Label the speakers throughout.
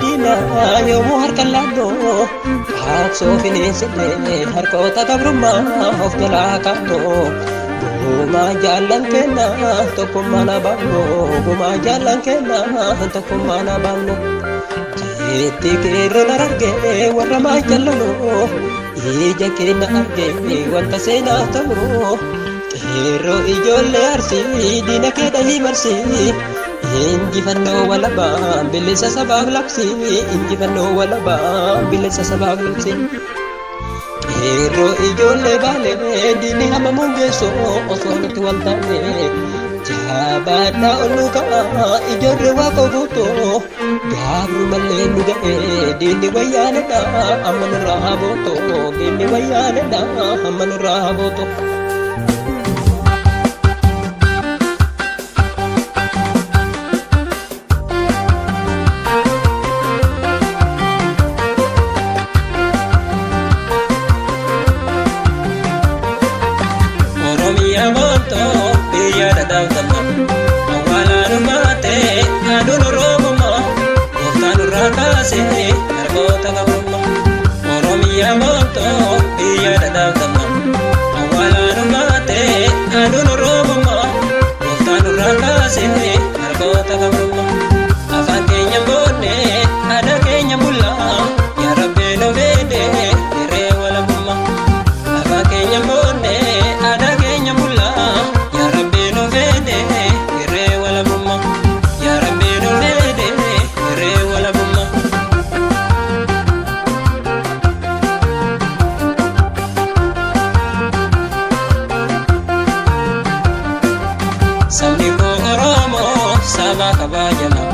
Speaker 1: Dina yoomuu harka laannoo kaabsoo fineensillee harkoota gabrummaa of jalaa kaa'annoo gumaa jaallan kenna tokkummaa na baannoo gumaa jaallan kenna tokkummaa na baannoo jeetti keerroo na argee warra maajjallanoo ija keenya argee wanta seenaaf ta'uu keerroo ijoollee arsii diina keedha himarsii injifannoo walabaa bilisa sabaaf labsi injifannoo walabaa bilisa sabaaf labsi keerroo ijoollee baalee diinni hamma mungeessoo osoo nuti wal taane jabaadhaa ol nu ka'a ijoollee waaqa guutoo gaabru mallee nu ga'ee diinni wayyaanedha amma nurraa haa bootoo diinni wayyaanedha amma nurraa haa bootoo. Oromiyaa mootoo biyya dhadhaabdama awwaalaanu maatee aduun Oromoo gooftaan irraa kaasee harkoota gabrummaa afaan keenya boonnee aadaa keenya bullaa yaa Rabbi nu beekee hiree walabummaa afaan keenya boonnee aadaa keenya bullaa yaa Rabbi nu beekee hiree walabummaa yaa Rabbi nu beekee hiree walabummaa. Sabni koo Oromoo saba kabajama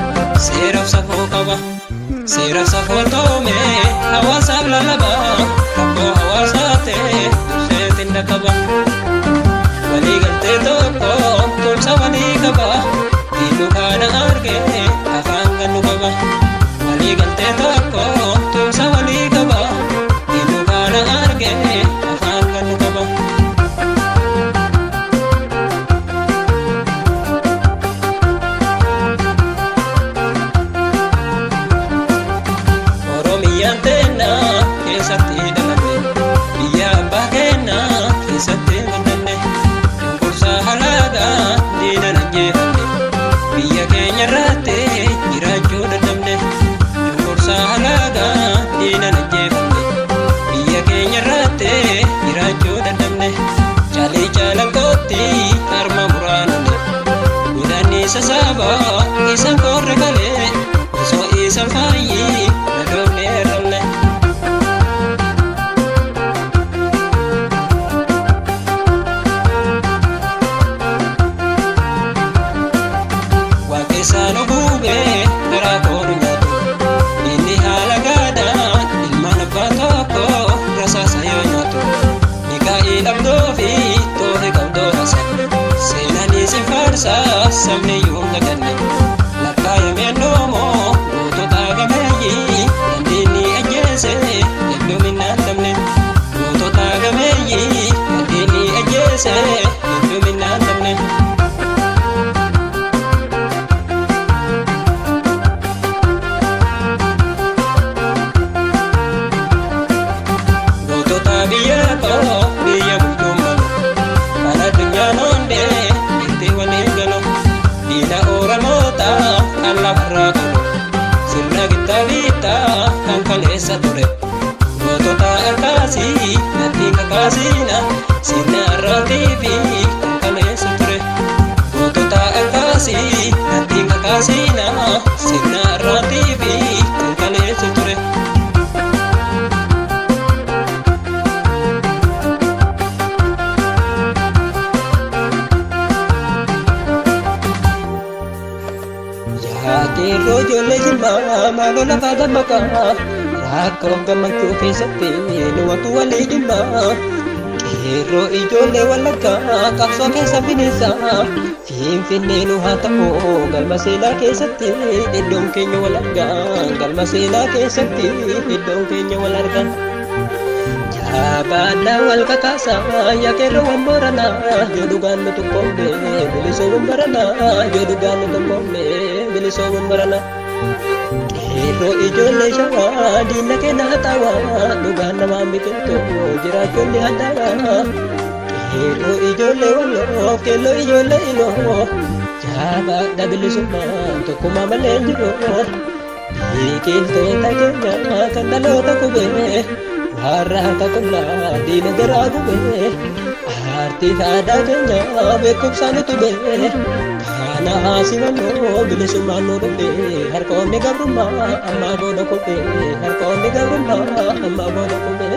Speaker 1: seeraaf safuu qaba seeraaf safuu toomee hawaasaaf lalaba rakkoo hawaasaa ta'e durseetiin dhaqqaba walii galtee tokko tumsa walii qaba diinuu kaana argee afaan gannu qaba walii galtee tokko tumsa walii qaba diinuu kaana argee afaan gannu qaba. Keessatti dhalate biyya abbaa keenyaa keessatti guddate cunqursaa halaagaa diina ajjeefate biyya keenya irratti jiraachuu dadhabne cunqursaa halaagaa diina ajjeefate biyya keenya irratti jiraachuu dadhabne caalii caalanqootti harma muraanone midhaan isa saabaa isan korre galee osoo isan faayyii nadoofne herramne. Saano buubee garaa koonu nyaatu inni haala gaadhaan ilmaan abbaa tokko rasaasa yoo nyaatu niqaa'ii dhabdoo fi toohe qabdoo hasa seenanii si faarsaa sabni yoo naganne lakkaa'amee noomoo gootota gameeyyii dandiinni ajjeese hedduminaan dhabne gootota gameeyyii dandiinni ajjeese hedduminaan dhabne. Biyya bulchuun kan addunyaan hundee itti waliin galu diina Oromoota kan lafarraa qabu sirna gittaa biittaa kan kaleessa ture gootota harkaasii natti kakaasiina sirna harraatii fi kan kaleessa ture gootota harkaasii natti kakaasiina sirna harraatii fi kan kaleessa ture. Keerroo ijoollee jimmaa maaloo lafaa dammaqaa rakkoo gammachuu keessatti nu wantu walii dhimmaa keerroo ijoollee wallaggaa qabsoo keessa bineensaa finfinnee nu haa ta'u galma seenaa keessatti iddoon keenya wal argaa galma seenaa keessatti iddoon keenya wal argan Abada wal katasa ya kero wamborana jodugan tukombe biliso wamborana jodugan tukombe biliso wamborana kero ijolle shawa dinna kena tawa dugan nama mikento jira jolli hadawa kero ijolle wallo kelo ijolle ilo jaba da biliso ma tukuma malenjiro ikin kota kenya kandalo takube harata kulla dina garagu be arti ada kenya bekum sanu tu be kana asiwano bilisumano be har ko ne gabruma amma bodo ko be har ko ne gabruma amma bodo ko be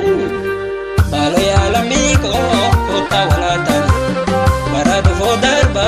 Speaker 1: balo ya lamiko kota walata baradu fo darba